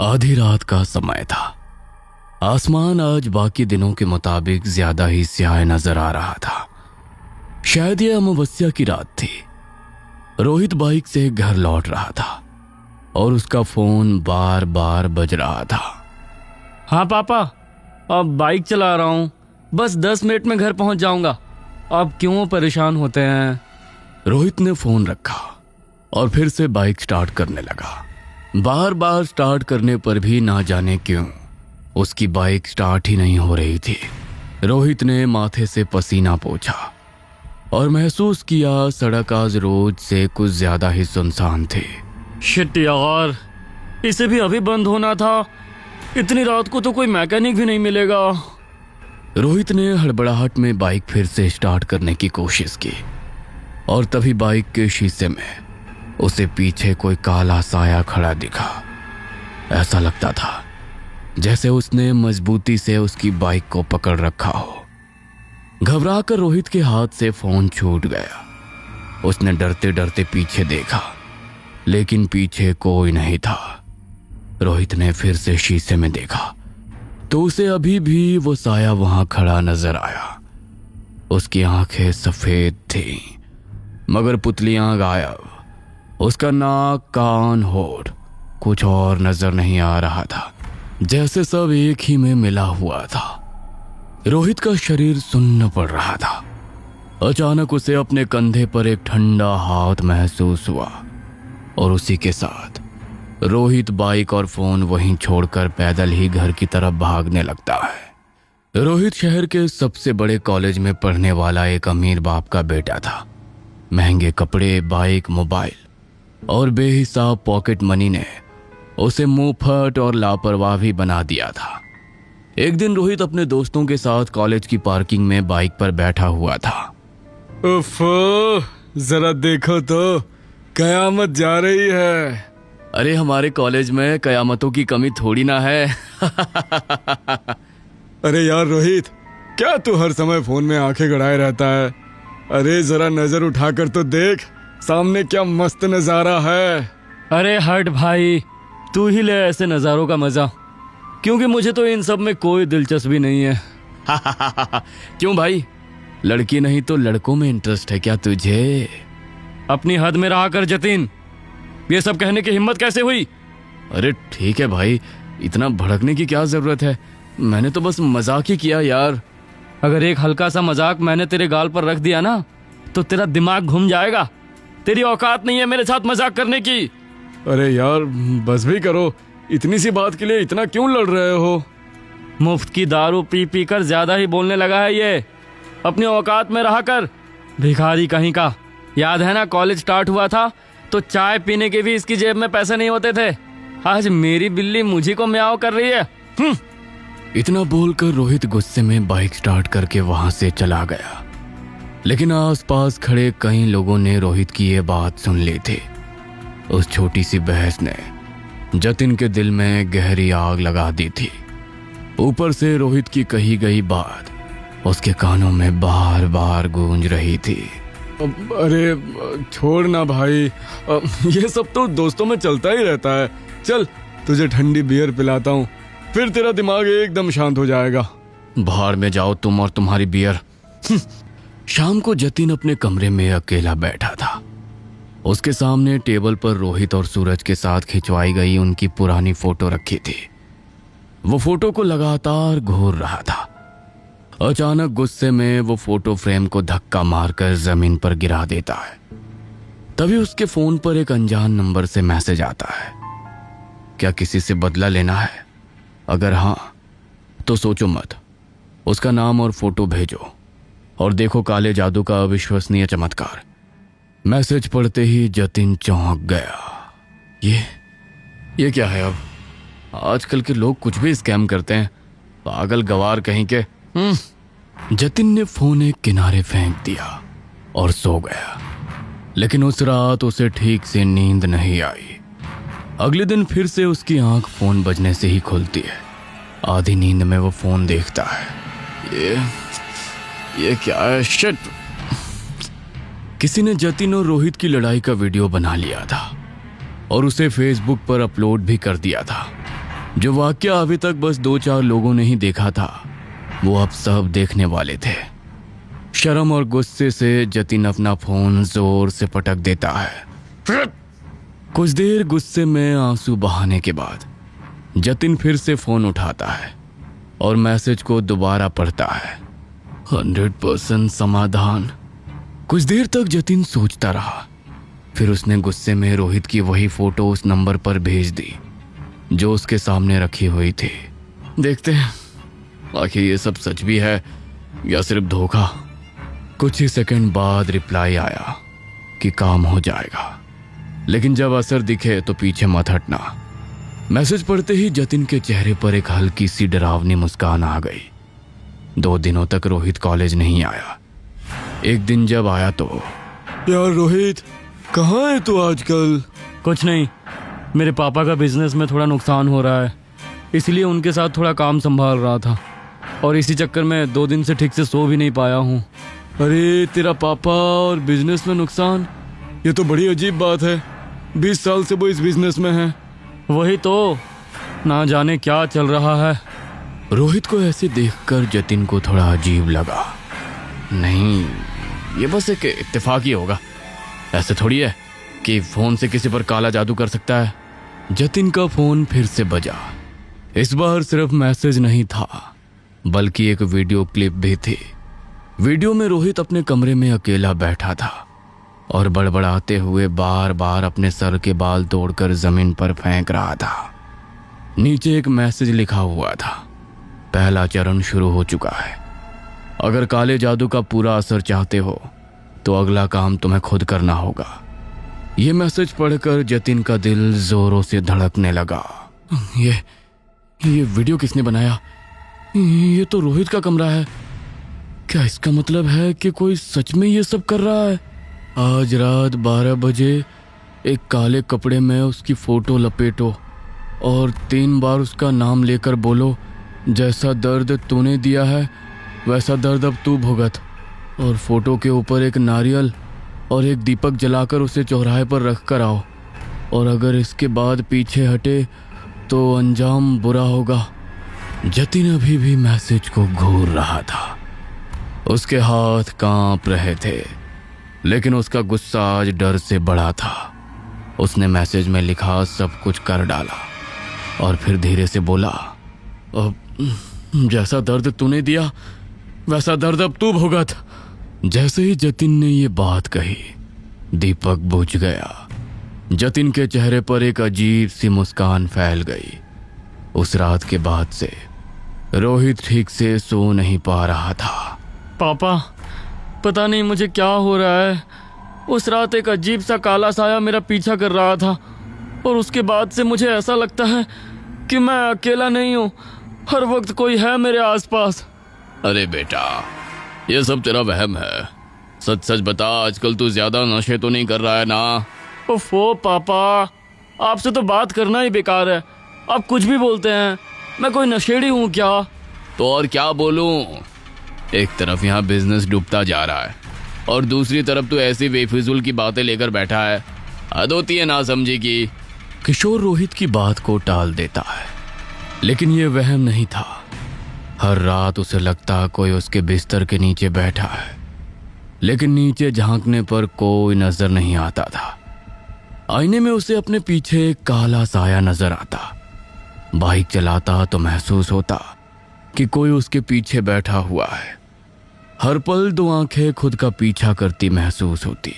आधी रात का समय था। आसमान आज बाकी दिनों के मुताबिक ज्यादा ही स्याह नजर आ रहा था। शायद यह अमावस्या की रात थी। रोहित बाइक से घर लौट रहा था और उसका फोन बार बार बज रहा था। हाँ पापा, अब बाइक चला रहा हूँ, बस 10 मिनट में घर पहुँच जाऊँगा। आप क्यों परेशान होते हैं? रोहित ने फोन रखा और फिर से बाइक स्टार्ट करने लगा। बार बार स्टार्ट करने पर भी ना जाने क्यों उसकी बाइक स्टार्ट ही नहीं हो रही थी। रोहित ने माथे से पसीना पोंछा और महसूस किया सड़क आज रोज से कुछ ज्यादा ही सुनसान थी। शिट यार, इसे भी अभी बंद होना था। इतनी रात को तो कोई मैकेनिक भी नहीं मिलेगा। रोहित ने हड़बड़ाहट में बाइक फिर से स्टार्ट करने की कोशिश की और तभी बाइक के शीशे में उसे पीछे कोई काला साया खड़ा दिखा। ऐसा लगता था जैसे उसने मजबूती से उसकी बाइक को पकड़ रखा हो। घबराकर रोहित के हाथ से फोन छूट गया। उसने डरते डरते पीछे देखा, लेकिन पीछे कोई नहीं था। रोहित ने फिर से शीशे में देखा तो उसे अभी भी वो साया वहां खड़ा नजर आया। उसकी आंखें सफेद थीं, मगर पुतलियां गायब। उसका नाक, कान, होठ कुछ और नजर नहीं आ रहा था, जैसे सब एक ही में मिला हुआ था। रोहित का शरीर सुन्न पड़ रहा था। अचानक उसे अपने कंधे पर एक ठंडा हाथ महसूस हुआ और उसी के साथ रोहित बाइक और फोन वहीं छोड़कर पैदल ही घर की तरफ भागने लगता है। रोहित शहर के सबसे बड़े कॉलेज में पढ़ने वाला एक अमीर बाप का बेटा था। महंगे कपड़े, बाइक, मोबाइल और बेहिसाब पॉकेट मनी ने उसे मुंहफट और लापरवाह भी बना दिया था। एक दिन रोहित अपने दोस्तों के साथ कॉलेज की पार्किंग में बाइक पर बैठा हुआ था। उफ, जरा देखो तो, कयामत जा रही है। अरे हमारे कॉलेज में कयामतों की कमी थोड़ी ना है। अरे यार रोहित, क्या तू हर समय फोन में आंखें गड़ाए रहता है? अरे जरा नजर उठाकर तो देख, सामने क्या मस्त नजारा है। अरे हट भाई, तू ही ले ऐसे नज़ारों का मजा, क्योंकि मुझे तो इन सब में कोई दिलचस्पी नहीं है। क्यों भाई, लड़की नहीं तो लड़कों में इंटरेस्ट है क्या तुझे? अपनी हद में रहा कर जतिन, ये सब कहने की हिम्मत कैसे हुई? अरे ठीक है भाई, इतना भड़कने की क्या जरूरत है? मैंने तो बस मजाक ही किया यार। अगर एक हल्का सा मजाक मैंने तेरे गाल पर रख दिया ना, तो तेरा दिमाग घूम जाएगा। तेरी औकात नहीं है मेरे साथ मजाक करने की। अरे यार बस भी करो, इतनी सी बात के लिए इतना क्यों लड़ रहे हो? मुफ्त की दारू पी पी कर ज्यादा ही बोलने लगा है ये। अपनी औकात में रहा कर, भिखारी कहीं का। याद है ना, कॉलेज स्टार्ट हुआ था तो चाय पीने के भी इसकी जेब में पैसे नहीं होते थे। आज मेरी बिल्ली मुझे को म्याऊं कर रही है। इतना बोलकर रोहित गुस्से में बाइक स्टार्ट करके वहां से चला गया। लेकिन आसपास खड़े कई लोगों ने रोहित की ये बात सुन ली थी। उस छोटी सी बहस ने जतिन के दिल में गहरी आग लगा दी थी। ऊपर से रोहित की कही गई बात उसके कानों में बार बार गूंज रही थी। अरे छोड़ ना भाई, ये सब तो दोस्तों में चलता ही रहता है। चल तुझे ठंडी बियर पिलाता हूँ, फिर तेरा दिमाग एकदम शांत हो जाएगा। बाहर में जाओ तुम और तुम्हारी बियर। शाम को जतिन अपने कमरे में अकेला बैठा था। उसके सामने टेबल पर रोहित और सूरज के साथ खिंचवाई गई उनकी पुरानी फोटो रखी थी। वो फोटो को लगातार घूर रहा था। अचानक गुस्से में वो फोटो फ्रेम को धक्का मारकर जमीन पर गिरा देता है। तभी उसके फोन पर एक अनजान नंबर से मैसेज आता है। क्या किसी से बदला लेना है? अगर हाँ तो सोचो मत, उसका नाम और फोटो भेजो और देखो काले जादू का अविश्वसनीय चमत्कार। मैसेज पढ़ते ही जतिन चौंक गया। ये क्या है? अब आजकल के लोग कुछ भी स्कैम करते हैं, पागल गवार कहीं के। जतिन ने फोन एक किनारे फेंक दिया और सो गया। लेकिन उस रात उसे ठीक से नींद नहीं आई। अगले दिन फिर से उसकी आंख फोन बजने से ही खुलती है। आधी नींद में वो फोन देखता है। ये क्या है? शिट! किसी ने जतिन और रोहित की लड़ाई का वीडियो बना लिया था और उसे फेसबुक पर अपलोड भी कर दिया था। जो वाक्य अभी तक बस 2-4 लोगों ने ही देखा था, वो अब सब देखने वाले थे। शर्म और गुस्से से जतिन अपना फोन जोर से पटक देता है। कुछ देर गुस्से में आंसू बहाने के बाद जतिन फिर से फोन उठाता है और मैसेज को दोबारा पढ़ता है। 100% समाधान। कुछ देर तक जतिन सोचता रहा, फिर उसने गुस्से में रोहित की वही फोटो उस नंबर पर भेज दी जो उसके सामने रखी हुई थी। देखते हैं आखिर ये सब सच भी है या सिर्फ धोखा। कुछ ही सेकंड बाद रिप्लाई आया कि काम हो जाएगा, लेकिन जब असर दिखे तो पीछे मत हटना। मैसेज पढ़ते ही जतिन के चेहरे पर एक हल्की सी डरावनी मुस्कान आ गई। 2 दिनों तक रोहित कॉलेज नहीं आया। एक दिन जब आया तो यार रोहित, कहाँ है तू आजकल? कुछ नहीं, मेरे पापा का बिजनेस में थोड़ा नुकसान हो रहा है, इसलिए उनके साथ थोड़ा काम संभाल रहा था और इसी चक्कर में 2 दिन से ठीक से सो भी नहीं पाया हूँ। अरे तेरा पापा और बिजनेस में नुकसान, ये तो बड़ी अजीब बात है। 20 साल से वो इस बिजनेस में है। वही तो, ना जाने क्या चल रहा है। रोहित को ऐसे देखकर जतिन को थोड़ा अजीब लगा। नहीं, ये बस एक इत्तेफाक ही होगा, ऐसे थोड़ी है कि फोन से किसी पर काला जादू कर सकता है। जतिन का फोन फिर से बजा। इस बार सिर्फ मैसेज नहीं था, बल्कि एक वीडियो क्लिप भी थी। वीडियो में रोहित अपने कमरे में अकेला बैठा था और बड़बड़ाते हुए बार बार अपने सर के बाल तोड़कर जमीन पर फेंक रहा था। नीचे एक मैसेज लिखा हुआ था, पहला चरण शुरू हो चुका है। अगर काले जादू का पूरा असर चाहते हो तो अगला काम तुम्हें खुद करना होगा। यह मैसेज पढ़कर जतिन का दिल जोरों से धड़कने लगा। ये वीडियो किसने बनाया? ये तो रोहित का कमरा है। क्या इसका मतलब है कि कोई सच में ये सब कर रहा है? आज रात 12 बजे एक काले कपड़े में उसकी फोटो लपेटो और 3 बार उसका नाम लेकर बोलो, जैसा दर्द तूने दिया है वैसा दर्द अब तू भुगत। और फोटो के ऊपर एक नारियल और एक दीपक जलाकर उसे चौराहे पर रख कर आओ, और अगर इसके बाद पीछे हटे तो अंजाम बुरा होगा। जतिन अभी भी मैसेज को घूर रहा था। उसके हाथ कांप रहे थे, लेकिन उसका गुस्सा आज डर से बड़ा था। उसने मैसेज में लिखा सब कुछ कर डाला और फिर धीरे से बोला, जैसा दर्द तूने दिया वैसा दर्द अब तू भुगत। जैसे ही जतिन ने ये बात कही, दीपक बुझ गया। जतिन के चेहरे पर एक अजीब सी मुस्कान फैल गई। उस रात के बाद से रोहित ठीक से सो नहीं पा रहा था। पापा, पता नहीं मुझे क्या हो रहा है। उस रात एक अजीब सा काला साया मेरा पीछा कर रहा था और उसके बाद से मुझे ऐसा लगता है कि मैं अकेला नहीं हूँ, हर वक्त कोई है मेरे आसपास। अरे बेटा, ये सब तेरा वहम है। सच सच बता, आजकल तू ज्यादा नशे तो नहीं कर रहा है ना? ओफो पापा, आपसे तो बात करना ही बेकार है। आप कुछ भी बोलते हैं। मैं कोई नशेड़ी हूँ क्या? तो और क्या बोलूं? एक तरफ यहाँ बिजनेस डूबता जा रहा है और दूसरी तरफ तू ऐसी बेफिजूल की बातें लेकर बैठा है। हद होती है ना समझी की। किशोर रोहित की बात को टाल देता है, लेकिन ये वहम नहीं था। हर रात उसे लगता कोई उसके बिस्तर के नीचे बैठा है, लेकिन नीचे झांकने पर कोई नजर नहीं आता था। आईने में उसे अपने पीछे एक काला साया नजर आता। बाइक चलाता तो महसूस होता कि कोई उसके पीछे बैठा हुआ है। हर पल 2 आंखें खुद का पीछा करती महसूस होती।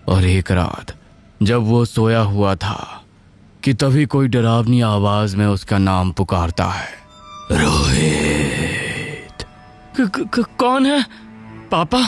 और एक रात जब वो सोया हुआ था कि तभी कोई डरावनी आवाज में उसका नाम पुकारता है, रोहित। कौन है? पापा,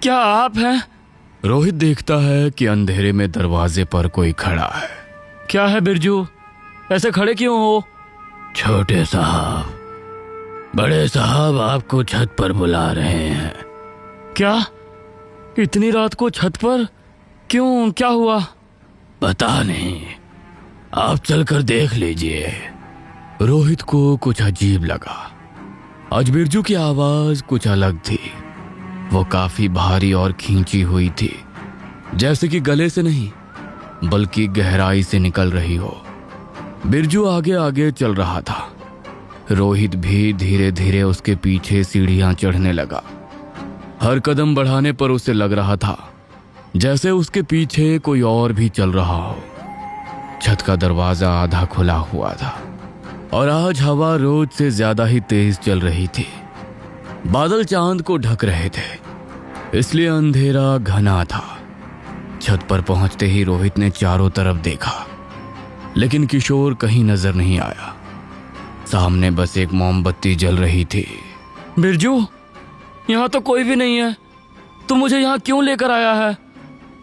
क्या आप हैं? रोहित देखता है कि अंधेरे में दरवाजे पर कोई खड़ा है। क्या है बिरजू, ऐसे खड़े क्यों हो? छोटे साहब, बड़े साहब आपको छत पर बुला रहे हैं। क्या? इतनी रात को छत पर? क्यों, क्या हुआ? पता नहीं, आप चलकर देख लीजिए। रोहित को कुछ अजीब लगा। आज बिरजू की आवाज कुछ अलग थी। वो काफी भारी और खींची हुई थी, जैसे कि गले से नहीं बल्कि गहराई से निकल रही हो। बिरजू आगे आगे चल रहा था। रोहित भी धीरे धीरे उसके पीछे सीढ़ियां चढ़ने लगा। हर कदम बढ़ाने पर उसे लग रहा था जैसे उसके पीछे कोई और भी चल रहा हो। छत का दरवाजा आधा खुला हुआ था और आज हवा रोज से ज्यादा ही तेज चल रही थी। बादल चांद को ढक रहे थे, इसलिए अंधेरा घना था। छत पर पहुंचते ही रोहित ने चारों तरफ देखा, लेकिन किशोर कहीं नजर नहीं आया। सामने बस एक मोमबत्ती जल रही थी। बिरजू, यहाँ तो कोई भी नहीं है। तू मुझे यहाँ क्यों लेकर आया है?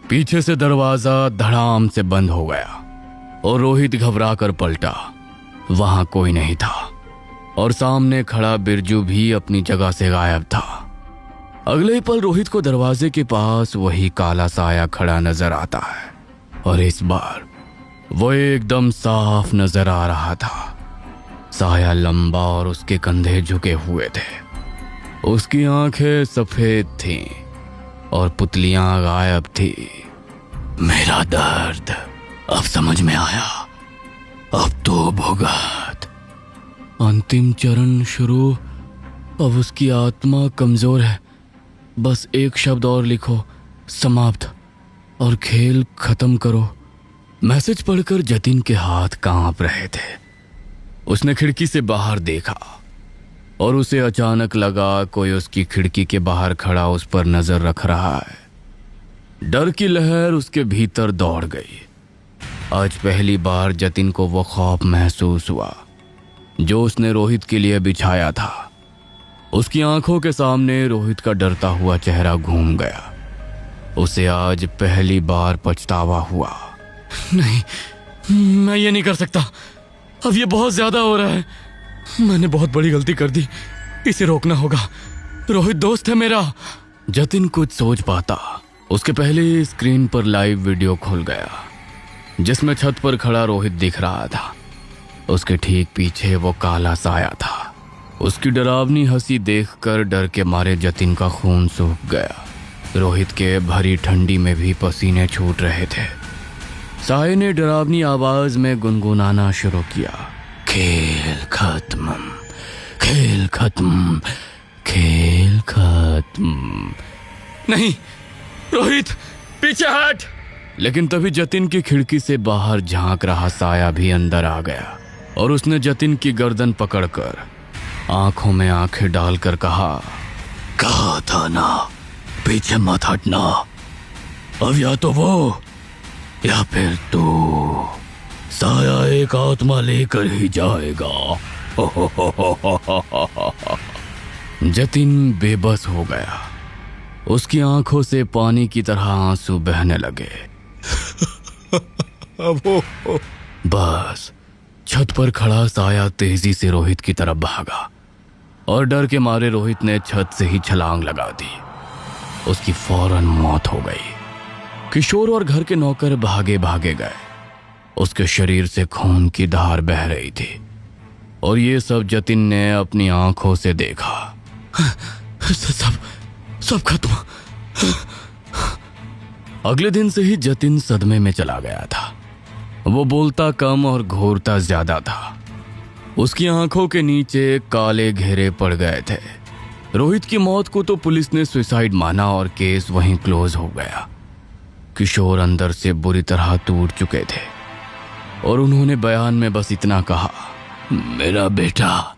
पीछे से दरवाजा धड़ाम से बंद हो गया और रोहित घबरा कर पलटा। वहां कोई नहीं था और सामने खड़ा बिरजू भी अपनी जगह से गायब था। अगले ही पल रोहित को दरवाजे के पास वही काला साया खड़ा नजर आता है और इस बार वो एकदम साफ नजर आ रहा था। साया लंबा और उसके कंधे झुके हुए थे। उसकी आंखें सफेद थीं और पुतलियां गायब थी। मेरा दर्द अब समझ में आया। अब तो भुगत। अंतिम चरण शुरू। अब उसकी आत्मा कमजोर है। बस एक शब्द और लिखो, समाप्त, और खेल खत्म करो। मैसेज पढ़कर जतिन के हाथ कांप रहे थे। उसने खिड़की से बाहर देखा और उसे अचानक लगा कोई उसकी खिड़की के बाहर खड़ा उस पर नजर रख रहा है। डर की लहर उसके भीतर दौड़ गई। आज पहली बार जतिन को वो खौफ महसूस हुआ जो उसने रोहित के लिए बिछाया था। उसकी आंखों के सामने रोहित का डरता हुआ चेहरा घूम गया। उसे आज पहली बार पछतावा हुआ। नहीं, मैं ये नहीं कर सकता। अब ये बहुत ज्यादा हो रहा है। मैंने बहुत बड़ी गलती कर दी। इसे रोकना होगा। रोहित दोस्त है मेरा। जतिन कुछ सोच पाता उसके पहले ही स्क्रीन पर लाइव वीडियो खुल गया जिसमें छत पर खड़ा रोहित दिख रहा था। उसके ठीक पीछे वो काला साया था। उसकी डरावनी हंसी देखकर डर के मारे जतिन का खून सूख गया। रोहित के भरी ठंडी में भी पसीने छूट रहे थे। साये ने डरावनी आवाज में गुनगुनाना शुरू किया, खेल खत्म, खेल खत्म, खेल खत्म। नहीं, रोहित पीछे हट। लेकिन तभी जतिन की खिड़की से बाहर झांक रहा साया भी अंदर आ गया और उसने जतिन की गर्दन पकड़कर आंखों में आंखें डालकर कहा था ना, पीछे मत हटना। अब या तो वो या फिर तू। साया एक आत्मा लेकर ही जाएगा। जतिन बेबस हो गया। उसकी आंखों से पानी की तरह आंसू बहने लगे। बस छत पर खड़ा साया तेजी से रोहित की तरफ भागा और डर के मारे रोहित ने छत से ही छलांग लगा दी। उसकी फौरन मौत हो गई। किशोर और घर के नौकर भागे भागे गए। उसके शरीर से खून की धार बह रही थी और ये सब जतिन ने अपनी आंखों से देखा। सब खत्म। अगले दिन से ही जतिन सदमे में चला गया था। वो बोलता कम और घूरता ज्यादा था। उसकी आंखों के नीचे काले घेरे पड़ गए थे। रोहित की मौत को तो पुलिस ने सुसाइड माना और केस वहीं क्लोज हो गया। किशोर अंदर से बुरी तरह टूट चुके थे और उन्होंने बयान में बस इतना कहा, मेरा बेटा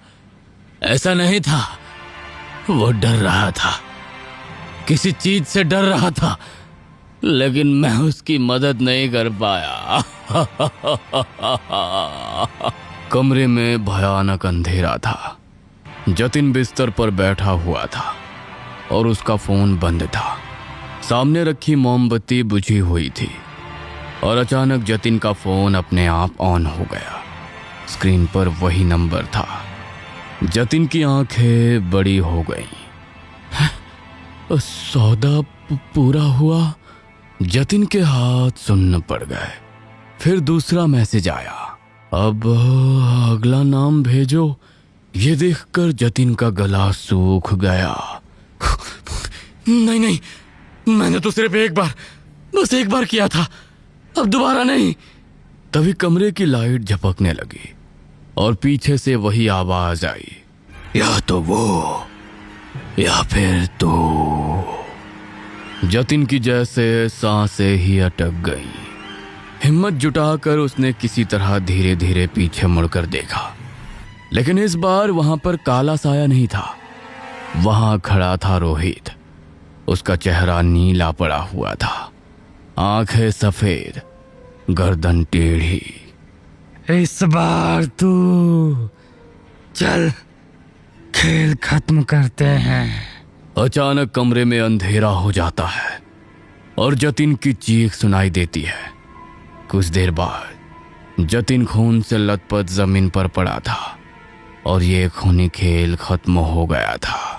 ऐसा नहीं था, वो डर रहा था, किसी चीज से डर रहा था, लेकिन मैं उसकी मदद नहीं कर पाया। कमरे में भयानक अंधेरा था। जतिन बिस्तर पर बैठा हुआ था और उसका फोन बंद था। सामने रखी मोमबत्ती बुझी हुई थी और अचानक जतिन का फोन अपने आप ऑन हो गया। स्क्रीन पर वही नंबर था। जतिन की आंखें बड़ी हो गईं। सौदा पूरा हुआ। जतिन के हाथ सुन्न पड़ गए। फिर दूसरा मैसेज आया, अब अगला नाम भेजो। ये देखकर जतिन का गला सूख गया। नहीं, मैंने तो सिर्फ एक बार, बस एक बार किया था, अब दोबारा नहीं। तभी कमरे की लाइट झपकने लगी और पीछे से वही आवाज आई, या तो वो या फिर तो। जतिन की जैसे सांसें ही अटक गई। हिम्मत जुटाकर उसने किसी तरह धीरे धीरे पीछे मुड़कर देखा, लेकिन इस बार वहां पर काला साया नहीं था। वहां खड़ा था रोहित। उसका चेहरा नीला पड़ा हुआ था, आंखें सफेद, गर्दन टेढ़ी। इस बार तू चल, खेल खत्म करते हैं। अचानक कमरे में अंधेरा हो जाता है और जतिन की चीख सुनाई देती है। कुछ देर बाद जतिन खून से लथपथ जमीन पर पड़ा था और ये खूनी खेल खत्म हो गया था।